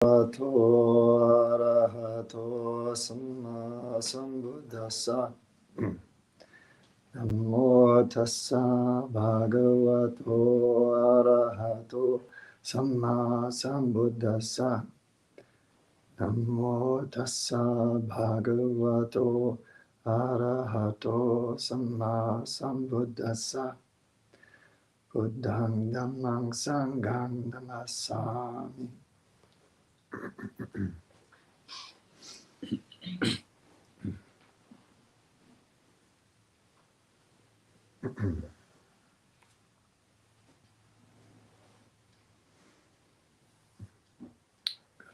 Bhagavato arahato samma sambuddhassa. Namo tassa bhagavato arahato samma sambuddhassa. Namo tassa bhagavato arahato samma sambuddhassa. Buddhang dhammang sanghang namasami. Good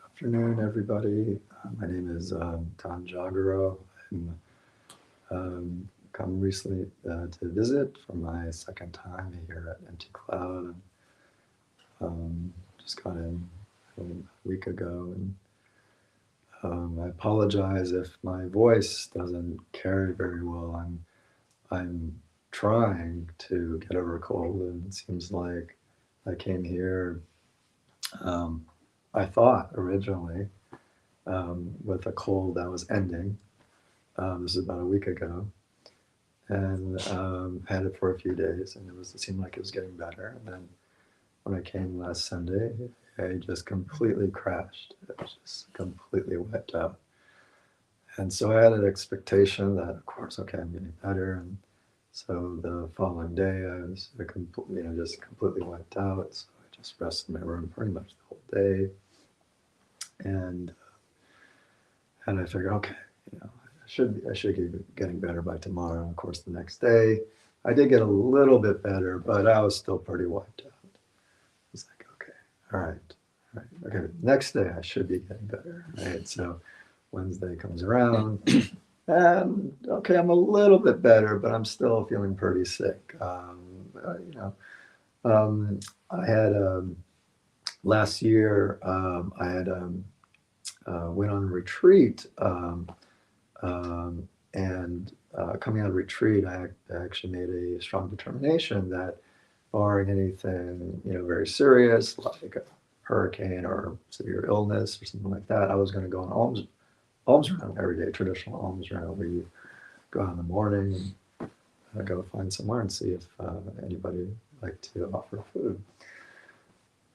afternoon, everybody. My name is Bhante Jāgaro. I'm come recently to visit for my second time here at NT Cloud. Just got in a week ago, and I apologize if my voice doesn't carry very well. I'm trying to get over a cold, and it seems like I came here. I thought originally with a cold that was ending. This is about a week ago, and had it for a few days, and it seemed like it was getting better. And then when I came last Sunday, I just completely crashed. It was just completely wiped out. And so I had an expectation that, of course, okay, I'm getting better. And so the following day, I was just completely wiped out. So I just rested in my room pretty much the whole day. And I figured, okay, I should be getting better by tomorrow. And of course, the next day, I did get a little bit better, but I was still pretty wiped out. It's like, okay, all right, okay. Next day, I should be getting better, right? So Wednesday comes around, and okay, I'm a little bit better, but I'm still feeling pretty sick. I had last year, I had went on a retreat, and coming out of retreat, I actually made a strong determination that, barring anything very serious like a hurricane or severe illness or something like that, I was going to go on alms round every day, traditional alms round, where you go out in the morning and go find somewhere and see if anybody would like to offer food.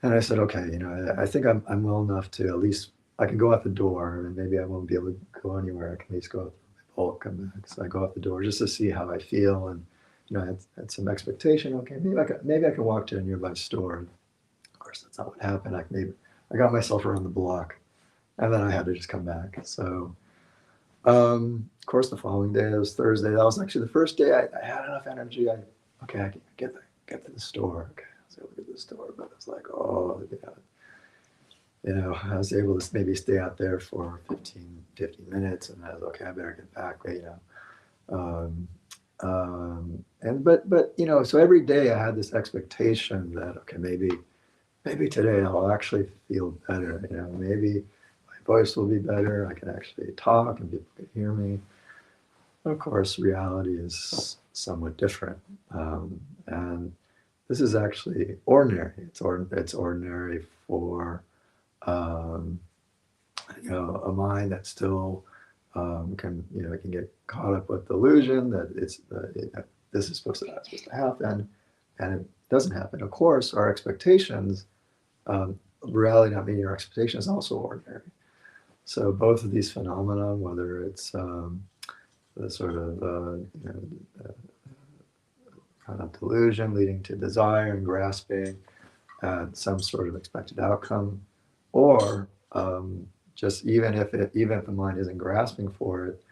And I said, okay, I think I'm well enough to at least, I can go out the door, and maybe I won't be able to go anywhere. I can at least go out my bulk, come back. So I go out the door just to see how I feel, and I had some expectation. Okay, maybe I can walk to a nearby store. And of course, that's not what happened. I got myself around the block, and then I had to just come back. So, of course, the following day, it was Thursday. That was actually the first day I had enough energy. I can get to the store. Okay, I was able to get to the store, but it was like, oh, I was able to maybe stay out there for 15 minutes, and I was okay, I better get back, so every day I had this expectation that, okay, maybe today I'll actually feel better, maybe my voice will be better, I can actually talk and people can hear me. Of course, reality is somewhat different, and this is actually ordinary. It's ordinary for a mind that still can get caught up with delusion that this is supposed to happen, and it doesn't happen. Of course, our expectations, reality not meeting our expectations, is also ordinary. So both of these phenomena, whether it's the sort of kind of delusion leading to desire and grasping at some sort of expected outcome, or just even if the mind isn't grasping for it,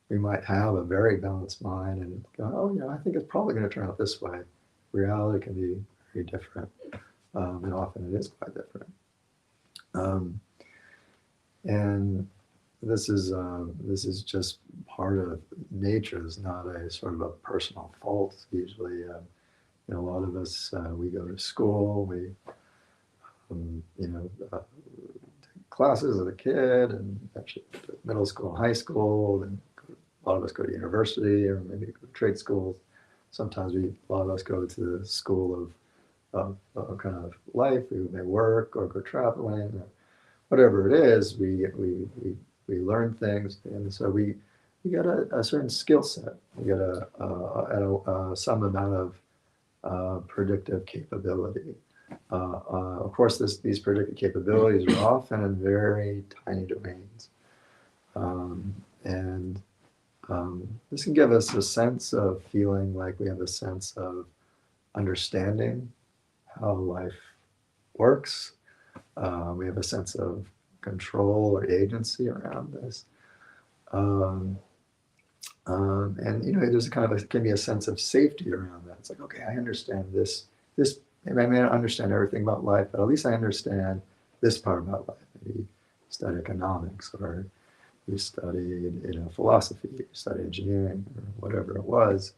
we might have a very balanced mind and go, oh, I think it's probably going to turn out this way. Reality can be very different, and often it is quite different. And this is just part of nature. It's not a sort of a personal fault. Usually, a lot of us, we go to school, we take classes as a kid, and actually middle school, high school, and a lot of us go to university, or maybe go to trade schools. Sometimes a lot of us go to the school of kind of life. We may work or go traveling, or whatever it is, we learn things, and so we get a certain skill set. We get some amount of predictive capability. Of course, these predictive capabilities are often in very tiny domains, and this can give us a sense of feeling like we have a sense of understanding how life works. We have a sense of control or agency around this. And there's can be a sense of safety around that. It's like, okay, I understand this. Maybe I may not understand everything about life, but at least I understand this part about life. Maybe you study economics, or you studied philosophy, you studied engineering, or whatever it was.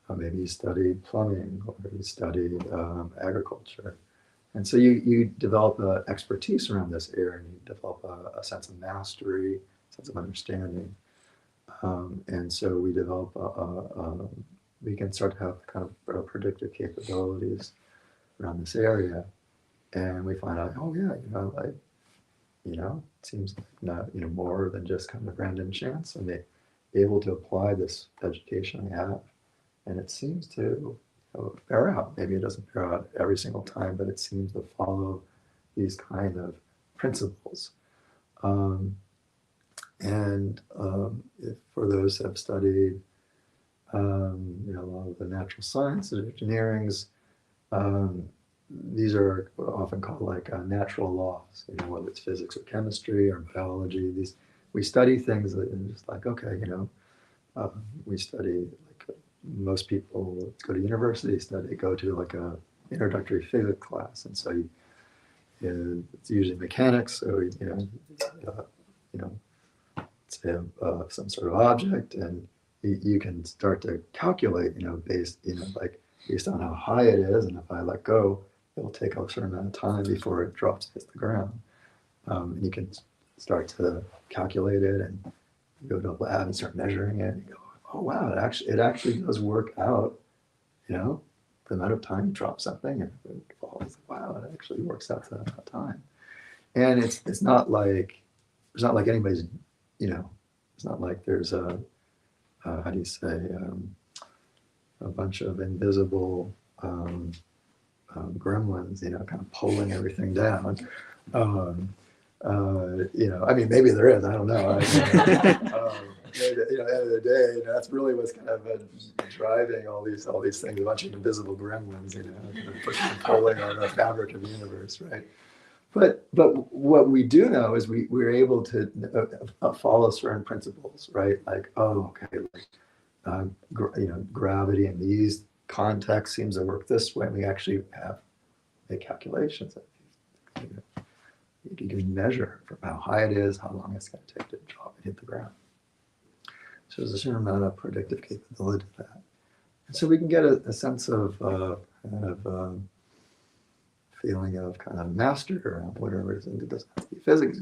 Maybe you studied plumbing, or you studied agriculture. And so you develop an expertise around this area, and you develop a sense of mastery, sense of understanding. And so we develop, we can start to have kind of predictive capabilities around this area. And we find out, oh yeah, it seems like not, more than just kind of random chance. And they able to apply this education I have. And it seems to bear out. Maybe it doesn't bear out every single time, but it seems to follow these kind of principles. If for those who have studied, a lot of the natural sciences, engineerings, these are often called like natural laws. Whether it's physics or chemistry or biology, we study things that are just like, okay, we study like most people go to university, go to like a introductory physics class, and so it's usually mechanics. So say some sort of object, and you can start to calculate, based on how high it is, and if I let go, it'll take a certain amount of time before it hits the ground. And you can start to calculate it, and you go to a lab and start measuring it, and you go, oh wow, it actually does work out, the amount of time you drop something, and it falls. Wow, it actually works out to that time. And it's not like anybody's, it's not like there's how do you say, a bunch of invisible gremlins, kind of pulling everything down. Maybe there is, I don't know. At the end of the day, that's really what's kind of driving all these things, a bunch of invisible gremlins, kind of pushing and pulling on the fabric of the universe, right? But what we do know is we're able to follow certain principles, right? Like, oh, okay, gravity in these contexts seems to work this way. And we actually make calculations that you can measure from how high it is, how long it's going to take to drop and hit the ground. So there's a certain amount of predictive capability to that. And so we can get a sense of feeling of kind of mastery around whatever it is. And it doesn't have to be physics,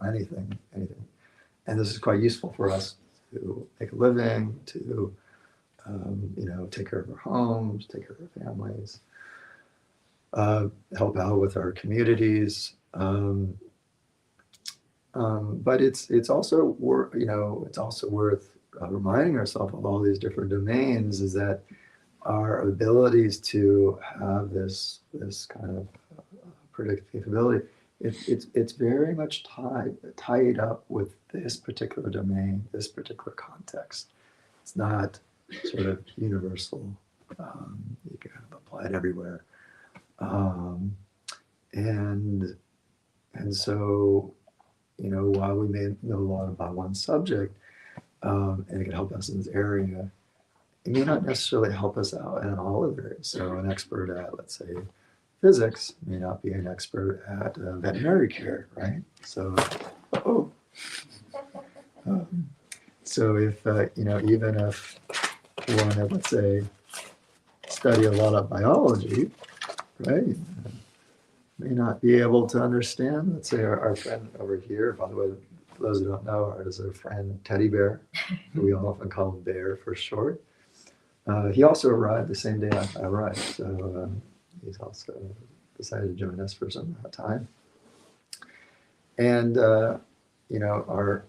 anything. And this is quite useful for us to make a living, to take care of our homes, take care of our families, help out with our communities. But it's also worth reminding ourselves of all these different domains, is that our abilities to have this kind of predictive capability, it's very much tied up with this particular domain, this particular context. It's not sort of universal. You can kind of apply it everywhere. And so, while we may know a lot about one subject, and it can help us in this area, it may not necessarily help us out in all of it. So an expert at, let's say, physics may not be an expert at veterinary care, right? So, so if, even if one had, let's say, study a lot of biology, right, may not be able to understand, let's say our friend over here, by the way, for those who don't know, is our friend Teddy Bear, who we often call him Bear for short. He also arrived the same day I arrived, so, he's also decided to join us for some time. And our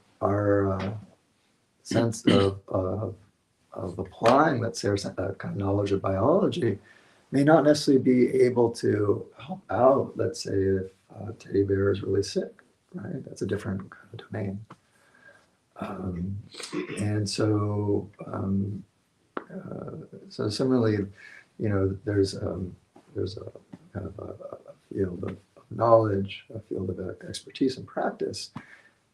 sense of applying, let's say, a kind of knowledge of biology may not necessarily be able to help out, let's say, if a teddy bear is really sick, right? That's a different kind of domain. And so similarly, there's a kind of a field of knowledge, a field of expertise and practice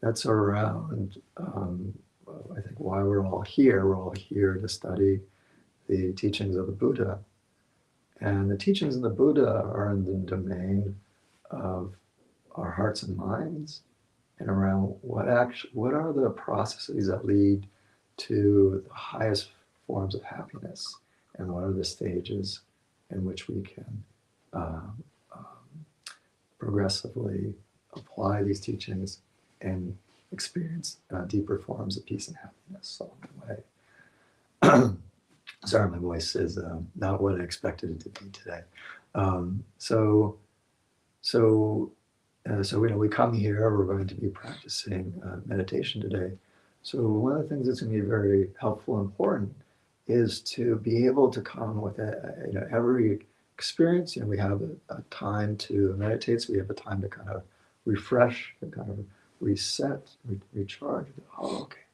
that's around, I think, why we're all here. We're all here to study the teachings of the Buddha. And the teachings of the Buddha are in the domain of our hearts and minds, and around what are the processes that lead to the highest forms of happiness, and what are the stages in which we can progressively apply these teachings and experience deeper forms of peace and happiness along the way. Sorry, my voice is not what I expected it to be today. We come here, we're going to be practicing meditation today. So one of the things that's going to be very helpful and important is to be able to come with every experience. We have a time to meditate, so we have a time to kind of refresh, and kind of reset, recharge. Oh, okay.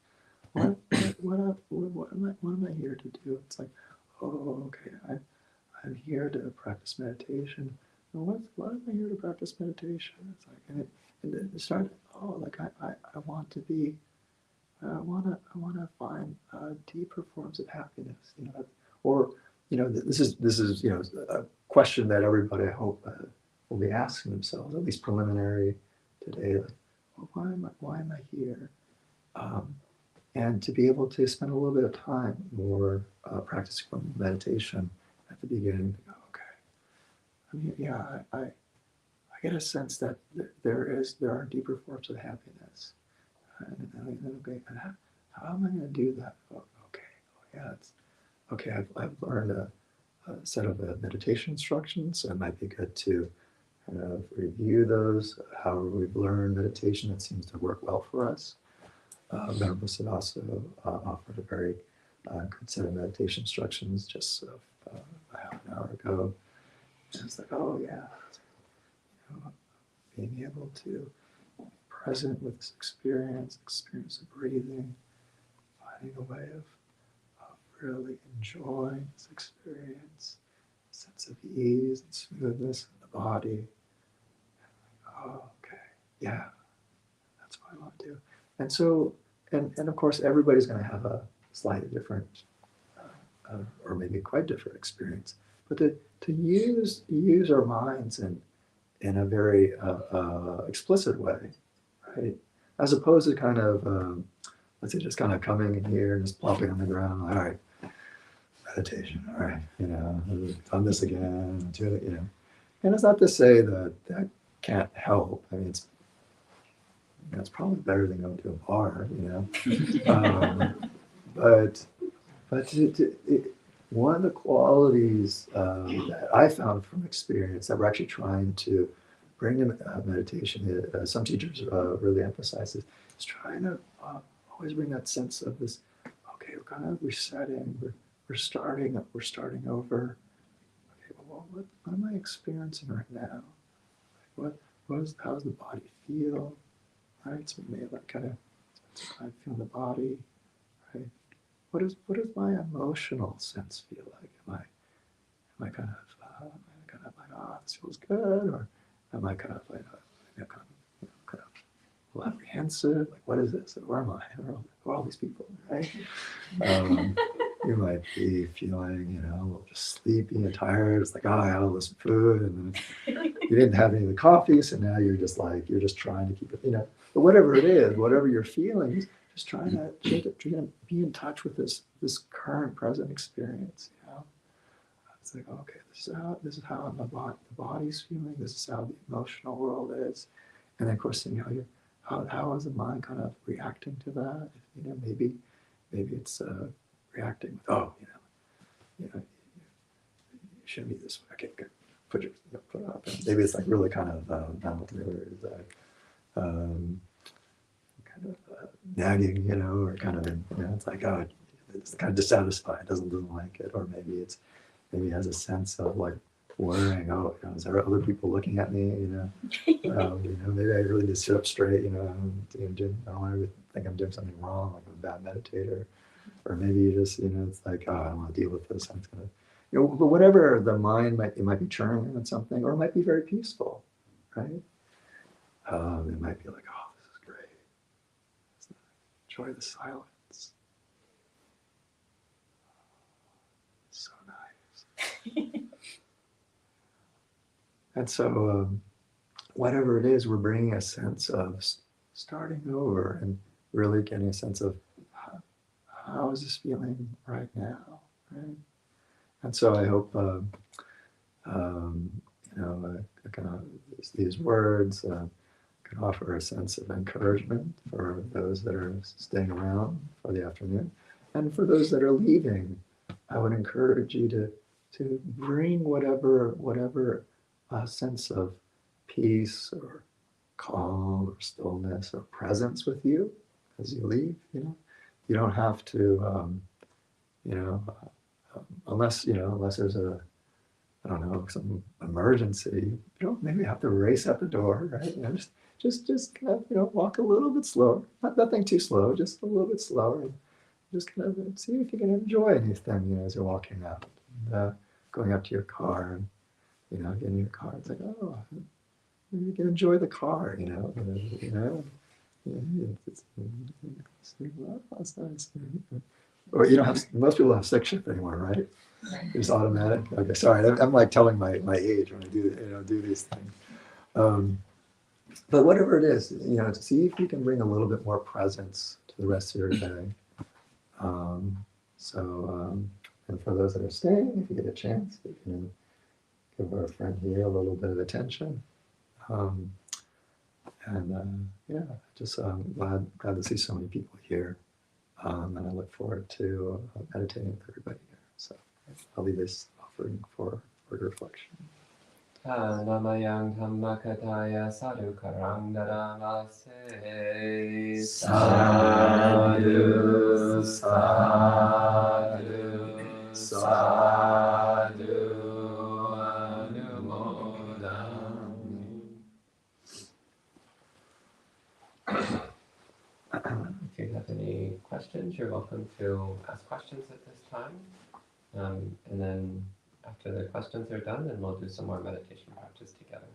What am I here to do? It's like, oh, okay, I'm here to practice meditation. What am I here to practice meditation? It's like, and it started. Oh, like I want to be. I want to find deeper forms of happiness. This is a question that everybody, I hope, will be asking themselves, at least preliminary today. Like, well, why am I here? And to be able to spend a little bit of time more practicing meditation at the beginning. Okay, I mean, yeah, I get a sense that there are deeper forms of happiness. Okay, how am I going to do that? Oh, okay, okay. I've learned a set of meditation instructions. So it might be good to kind of review those. How we've learned meditation that seems to work well for us. Venerable Siddhasa offered a very good set of meditation instructions just a half an hour ago. And it's like, oh yeah, being able to be present with this experience of breathing, finding a way of really enjoying this experience, a sense of ease and smoothness in the body. Oh, okay, yeah, that's what I want to do. And so, and of course, everybody's going to have a slightly different, or maybe quite different experience. But to use our minds in a very explicit way, right? As opposed to kind of, let's say, just kind of coming in here and just plopping on the ground. All right, meditation. All right, I've done this again. Do it, And it's not to say that that can't help. I mean, it's probably better than going to a bar, but one of the qualities that I found from experience that we're actually trying to bring in meditation, some teachers really emphasize this, is trying to always bring that sense of this. Okay, we're kind of resetting. We're starting over. Okay, well, what am I experiencing right now? How does the body feel? Right, so we may like kind of feel the body, right? What does my emotional sense feel like? Am I kind of like, oh, this feels good, or am I kind of like kind of a little apprehensive? Like, what is this? Where am I? Who are all these people, right? You might be feeling, a little just sleepy and tired. It's like, oh, I had all this food, and then you didn't have any of the coffee, so now you're just trying to keep it, But whatever it is, whatever your feelings, just trying to be in touch with this current present experience. It's like, okay, this is how the body's feeling. This is how the emotional world is, and then of course, how is the mind kind of reacting to that? Maybe it's reacting with, oh, you shouldn't be this way. Okay, good. Put it up. And maybe it's like really kind of not really um, kind of nagging, or kind of, it's like, oh, it's kind of dissatisfied, doesn't like it, or maybe has a sense of like worrying. Oh, is there other people looking at me? Maybe I really need to sit up straight. I don't want to think I'm doing something wrong, like I'm a bad meditator, or maybe you just, it's like, oh, I don't want to deal with this. I'm just gonna, but whatever the mind it might be churning on something, or it might be very peaceful, right? It might be like, oh, this is great. Enjoy the silence. So nice. And so, whatever it is, we're bringing a sense of starting over and really getting a sense of how is this feeling right now, right? And so I hope, these words can offer a sense of encouragement for those that are staying around for the afternoon. And for those that are leaving, I would encourage you to bring whatever sense of peace or calm or stillness or presence with you as you leave. You don't have to, unless there's some emergency. You don't maybe have to race out the door, right? Just kind of, walk a little bit slower. Nothing too slow, just a little bit slower. And just kind of see if you can enjoy anything, as you're walking out. And, going up to your car and, getting in your car. It's like, oh, you can enjoy the car, That's nice. Or you don't have, most people don't have stick shift anymore, right? It's automatic. Okay, sorry, I'm like telling my age when I do these things. But whatever it is, to see if you can bring a little bit more presence to the rest of your day. And for those that are staying, if you get a chance, you can give our friend here a little bit of attention. Just glad to see so many people here. And I look forward to meditating with everybody here. So I'll leave this offering for reflection. Namayang Dhammakataya Sadhu Karang Daramase Sadhu, sadhu, sadhu, anumodami. If you have any questions, you're welcome to ask questions at this time. And then after the questions are done, then we'll do some more meditation practice together.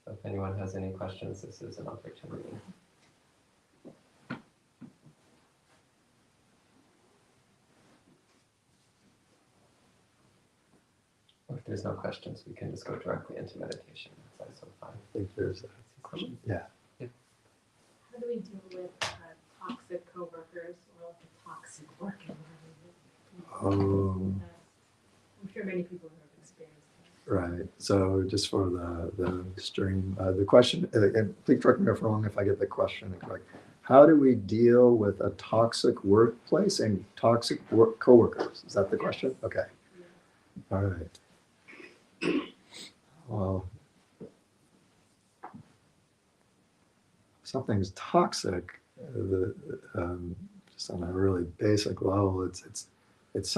So if anyone has any questions, this is an opportunity. Or if there's no questions, we can just go directly into meditation. That's also fine. I think there's a question. Yeah. How do we deal with toxic coworkers or like a toxic work environment? I'm sure many people have experienced that. Right. So just for the stream, the question, and please correct me if I'm wrong if I get the question incorrect. How do we deal with a toxic workplace and toxic coworkers? Is that the question? Okay. Yeah. All right. Well, something's toxic. Just on a really basic level, there's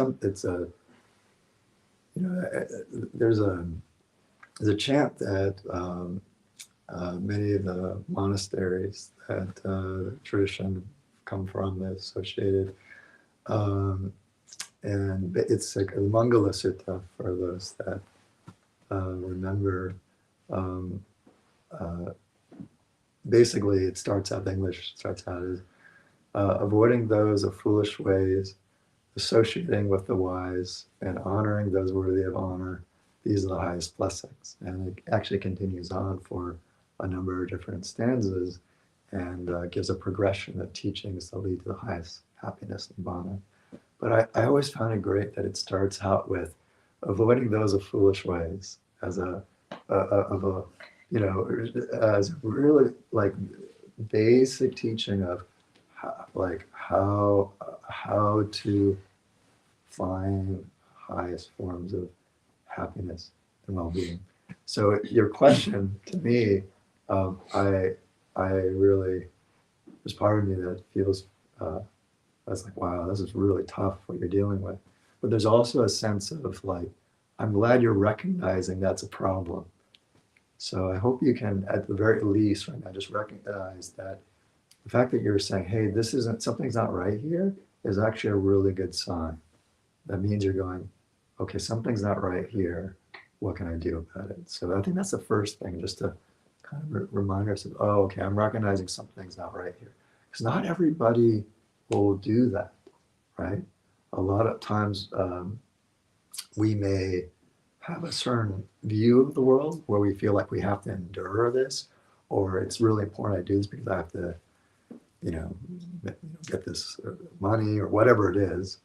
a chant that many of the monasteries that tradition come from is associated, and it's like a Mangala Sutta for those that remember. Basically, it starts out, the English starts out as avoiding those of foolish ways, associating with the wise, and honoring those worthy of honor. These are the highest blessings. And it actually continues on for a number of different stanzas and gives a progression of teachings that lead to the highest happiness, nibbana. But I always found it great that it starts out with avoiding those of foolish ways as as really like basic teaching of how to find highest forms of happiness and well-being. So your question to me, I I really, there's part of me that feels, I was like, wow, this is really tough what you're dealing with. But there's also a sense of like, I'm glad you're recognizing that's a problem. So I hope you can, at the very least, right now, just recognize that the fact that you're saying, hey, this isn't, something's not right here, is actually a really good sign. That means you're going, okay, something's not right here. What can I do about it? So I think that's the first thing, just to kind of remind ourselves, oh, okay, I'm recognizing something's not right here. Because not everybody will do that, right? A lot of times we may have a certain view of the world where we feel like we have to endure this, or it's really important I do this because I have to, get this money or whatever it is.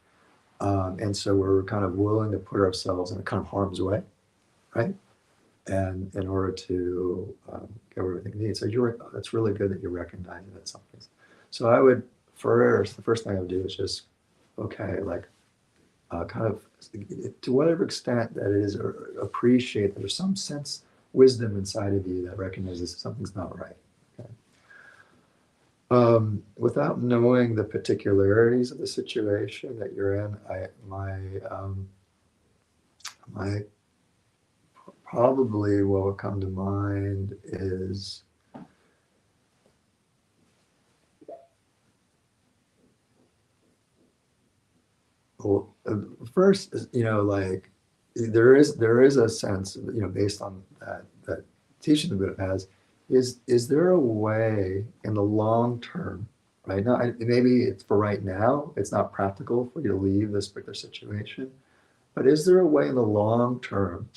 And so we're kind of willing to put ourselves in a kind of harm's way, right? And in order to get everything we need. So it's really good that you're recognizing that something's. So I would, first, the first thing I would do is just, okay, like kind of, to whatever extent that it is, or appreciate that there's some sense, wisdom inside of you that recognizes something's not right. Okay? Without knowing the particularities of the situation that you're in, my probably what will come to mind is well, first, like there is a sense, based on that teaching the Buddha has, is there a way in the long term, right now? Maybe it's for right now, it's not practical for you to leave this particular situation, but is there a way in the long term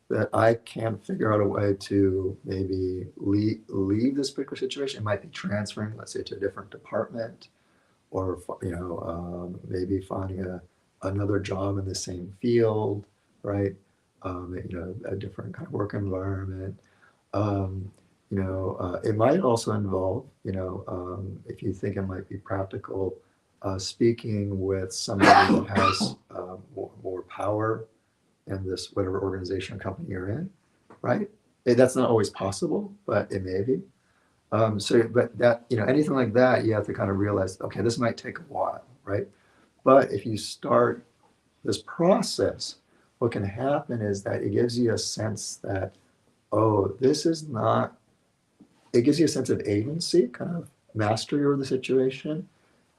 that I can figure out a way to maybe leave this particular situation? It might be transferring, let's say, to a different department, or maybe finding another job in the same field, right? A different kind of work environment. It might also involve, if you think it might be practical, speaking with somebody that has more power in this whatever organization or company you're in, right? That's not always possible, but it may be. But that, anything like that, you have to kind of realize, okay, this might take a while, right? But if you start this process, what can happen is that it gives you a sense that, oh, this is not, it gives you a sense of agency, kind of mastery over the situation.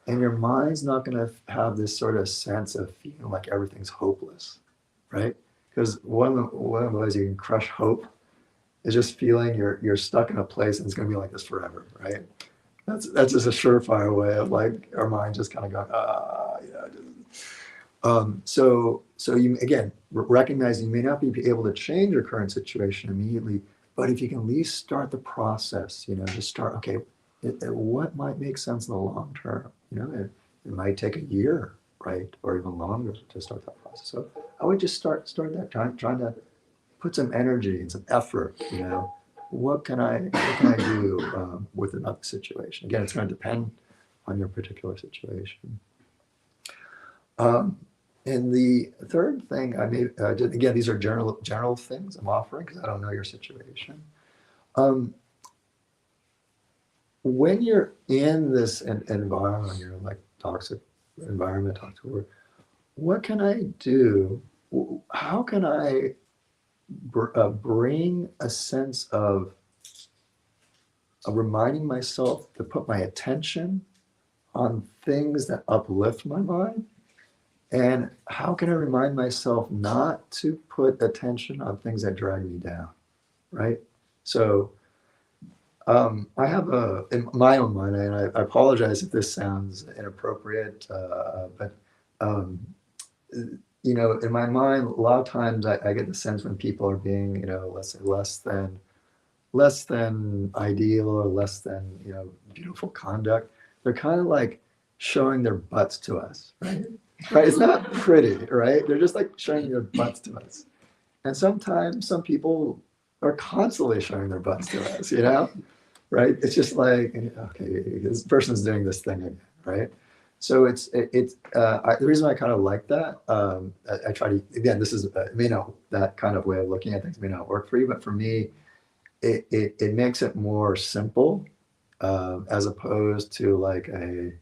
And your mind's not going to have this sort of sense of feeling like everything's hopeless, right? Because one of the ways you can crush hope is just feeling you're stuck in a place and it's going to be like this forever, right? That's just a surefire way of like our mind just kind of going, so you again recognize you may not be able to change your current situation immediately, but if you can at least start the process, just start. Okay, what might make sense in the long term? It might take a year, right, or even longer to start that process. So I would just start that time, trying to put some energy and some effort. What can I do with another situation? Again, it's going to depend on your particular situation. And the third thing I made, again, these are general things I'm offering because I don't know your situation. When you're in this environment, like toxic environment, toxic work, what can I do? How can I bring a sense of reminding myself to put my attention on things that uplift my mind? And how can I remind myself not to put attention on things that drag me down, right? So I have in my own mind, and I apologize if this sounds inappropriate, but in my mind, a lot of times I get the sense when people are being, let's say less than ideal or less than, beautiful conduct, they're kind of like showing their butts to us, right? Right? It's not pretty, right? They're just like showing their butts to us. And sometimes some people are constantly showing their butts to us, right? It's just like, okay, this person's doing this thing again, right? So the reason I kind of like that, I try to, again, this is, that kind of way of looking at things may not work for you, but for me, it makes it more simple as opposed to like a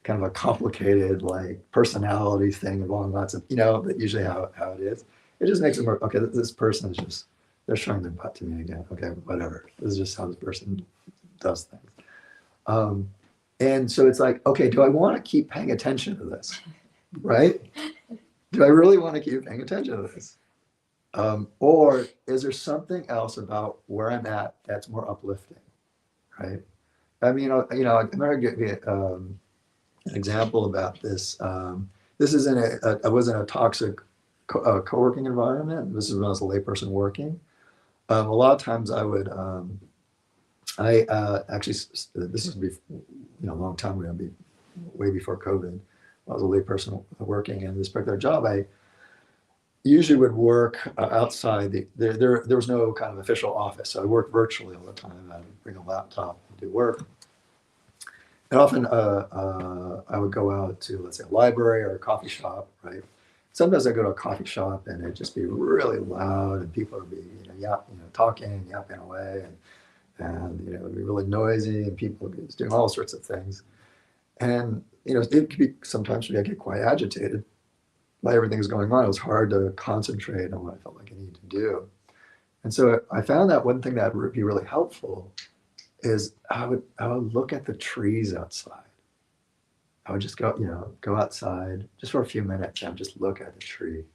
kind of a complicated like personality thing along lots of, that usually how it is. It just makes it more, okay, this person is just, they're showing their butt to me again. Okay, whatever. This is just how this person does things. And so it's like, okay, do I want to keep paying attention to this? Right? Do I really want to keep paying attention to this? Or is there something else about where I'm at that's more uplifting? Right? I mean, I remember giving an example about this. This is I was in a toxic co-working environment. This is when I was a layperson working. A lot of times I would, I actually, this is a long time ago, way before COVID. I was a layperson working in this particular job. I usually would work outside there was no kind of official office. So I worked virtually all the time. I would bring a laptop and do work. And often I would go out to, let's say, a library or a coffee shop, right? Sometimes I go to a coffee shop and it'd just be really loud and people would be, talking, yapping away, and it would be really noisy and people would be just doing all sorts of things. And, it could be, sometimes I get quite agitated by everything that's going on. It was hard to concentrate on what I felt like I needed to do. And so I found that one thing that would be really helpful is I would look at the trees outside. I would just go outside just for a few minutes and just look at the tree.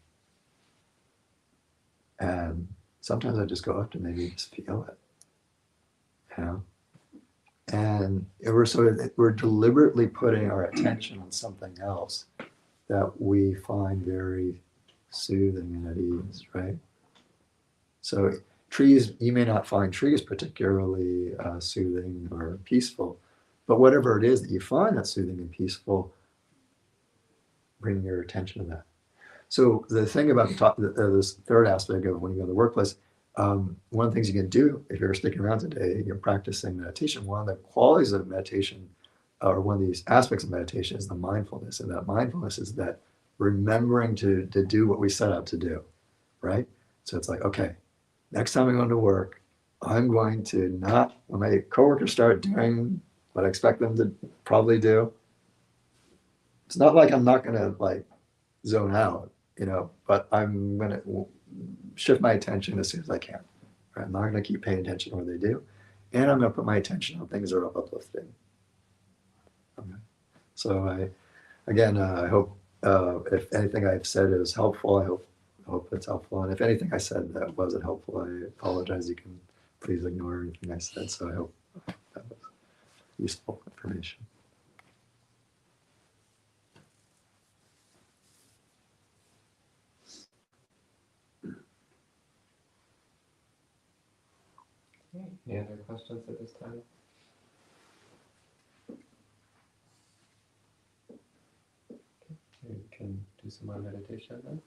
And sometimes I just go up to maybe just feel it, And we're deliberately putting our attention on something else that we find very soothing and at ease, right? So trees, you may not find trees particularly soothing or peaceful, but whatever it is that you find that's soothing and peaceful, bring your attention to that. So the thing about this third aspect of when you go to the workplace, one of the things you can do if you're sticking around today, you're practicing meditation. One of the qualities of meditation, or one of these aspects of meditation, is the mindfulness. And that mindfulness is that remembering to do what we set out to do, right? So it's like, okay, next time I go into work, I'm going to not, when my coworkers start doing what I expect them to probably do, it's not like I'm not going to like zone out, but I'm going to shift my attention as soon as I can. Right? I'm not going to keep paying attention to what they do. And I'm going to put my attention on things that are uplifting. Okay. So I hope if anything I've said is helpful, I hope it's helpful. And if anything I said that wasn't helpful, I apologize. You can please ignore anything I said. So I hope that was useful information. Any other questions at this time? Okay, we can do some more meditation then.